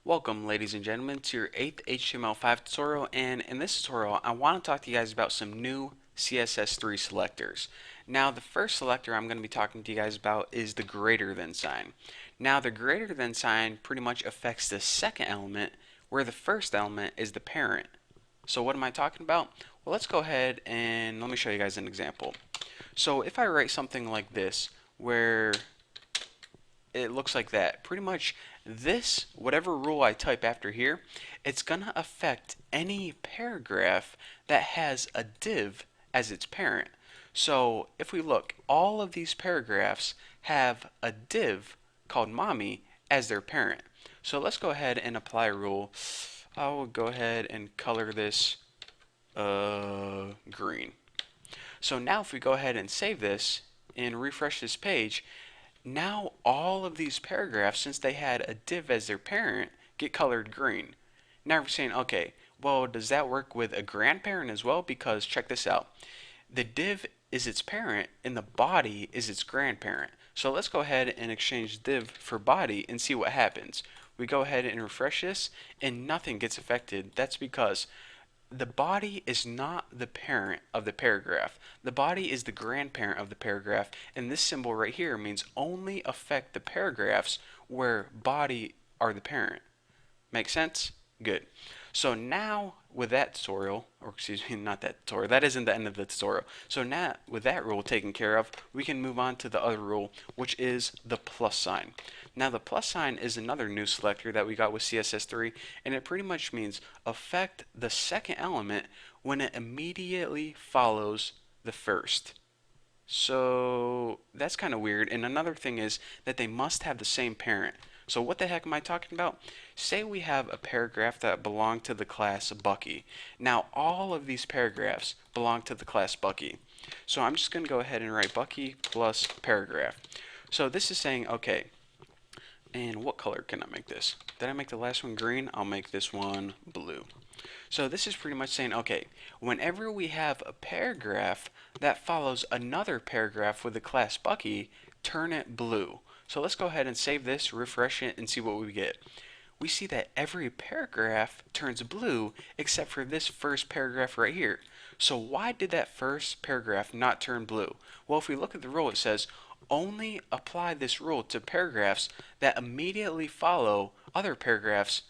Welcome, ladies and gentlemen, to your 8th HTML5 tutorial, and in this tutorial I want to talk to you guys about some new CSS3 selectors. Now the first selector I'm going to be talking to you guys about is the greater than sign. Now the greater than sign pretty much affects the second element, where the first element is the parent. So what am I talking about? Well, let's go ahead and let me show you guys an example. So if I write something like this, where it looks like that. Pretty much this, whatever rule I type after here, it's going to affect any paragraph that has a div as its parent. So if we look, all of these paragraphs have a div called mommy as their parent. So let's go ahead and apply a rule. I will go ahead and color this green. So now if we go ahead and save this and refresh this page, now all of these paragraphs, since they had a div as their parent, get colored green. Now we're saying, okay, well, does that work with a grandparent as well? Because check this out. The div is its parent and the body is its grandparent. So let's go ahead and exchange div for body and see what happens. We go ahead and refresh this and nothing gets affected. That's because the body is not the parent of the paragraph. The body is the grandparent of the paragraph, and this symbol right here means only affect the paragraphs where body are the parent. Make sense? Good. So now with that tutorial, or excuse me, not that tutorial, that isn't the end of the tutorial. So now with that rule taken care of, we can move on to the other rule, which is the plus sign. Now the plus sign is another new selector that we got with CSS3, and it pretty much means affect the second element when it immediately follows the first. So that's kind of weird. And another thing is that they must have the same parent. So what the heck am I talking about? Say we have a paragraph that belonged to the class Bucky. Now all of these paragraphs belong to the class Bucky. So I'm just going to go ahead and write Bucky plus paragraph. So this is saying, okay, and what color can I make this? Did I make the last one green? I'll make this one blue. So this is pretty much saying, okay, whenever we have a paragraph that follows another paragraph with the class Bucky, turn it blue. So let's go ahead and save this, refresh it, and see what we get. We see that every paragraph turns blue except for this first paragraph right here. So why did that first paragraph not turn blue? Well, if we look at the rule, it says only apply this rule to paragraphs that immediately follow other paragraphs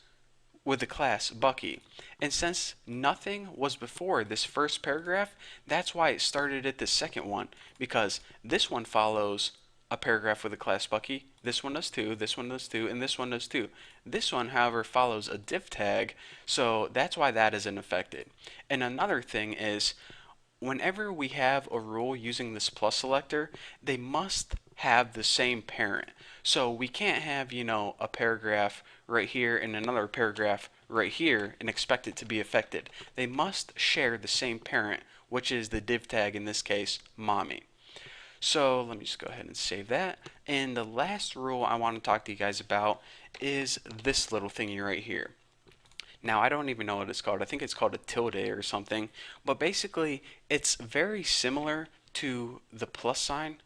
with the class Bucky. And since nothing was before this first paragraph, that's why it started at the second one, because this one follows a paragraph with the class Bucky, this one does too, this one does too, and this one does too. This one, however, follows a div tag, so that's why that isn't affected. And another thing is, whenever we have a rule using this plus selector, they must have the same parent. So we can't have, a paragraph right here and another paragraph right here and expect it to be affected. They must share the same parent, which is the div tag, in this case, mommy. So let me just go ahead and save that. And the last rule I want to talk to you guys about is this little thingy right here. Now, I don't even know what it's called. I think it's called a tilde or something. But basically, it's very similar to the plus sign,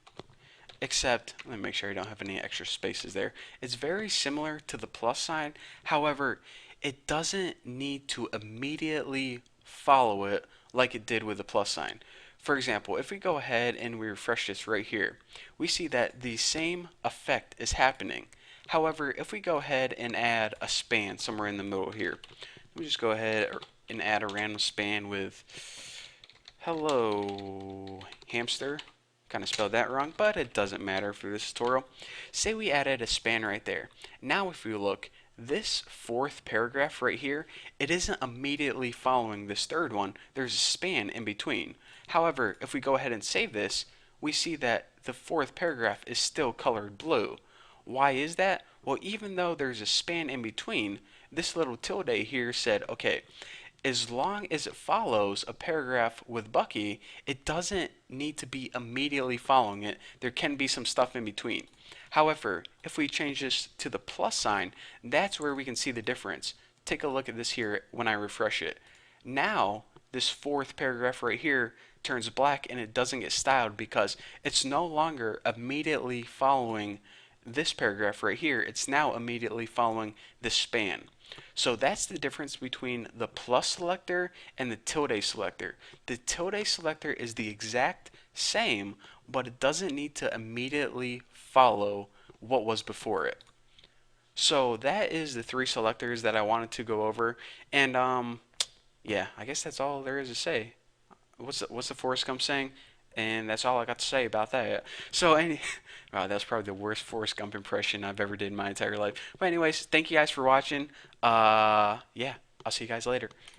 except, let me make sure I don't have any extra spaces there. It's very similar to the plus sign. However, it doesn't need to immediately follow it like it did with the plus sign. For example, if we go ahead and we refresh this right here, we see that the same effect is happening. However, if we go ahead and add a span somewhere in the middle here, we just go ahead and add a random span with hello hamster. Kind of spelled that wrong, but it doesn't matter for this tutorial. Say we added a span right there. Now if we look, this fourth paragraph right here, it isn't immediately following this third one. There's a span in between. However, if we go ahead and save this, we see that the fourth paragraph is still colored blue. Why is that? Well, even though there's a span in between, this little tilde here said, okay, as long as it follows a paragraph with Bucky, it doesn't need to be immediately following it. There can be some stuff in between. However, if we change this to the plus sign, that's where we can see the difference. Take a look at this here when I refresh it. Now, this fourth paragraph right here turns black and it doesn't get styled because it's no longer immediately following this paragraph right here. It's now immediately following this span. So that's the difference between the plus selector and the tilde selector. The tilde selector is the exact same, but it doesn't need to immediately follow what was before it. So that is the three selectors that I wanted to go over. And yeah, I guess that's all there is to say. What's the Forrest Gump saying? And that's all I got to say about that. So wow, that's probably the worst Forrest Gump impression I've ever did in my entire life. But anyways, thank you guys for watching. Yeah, I'll see you guys later.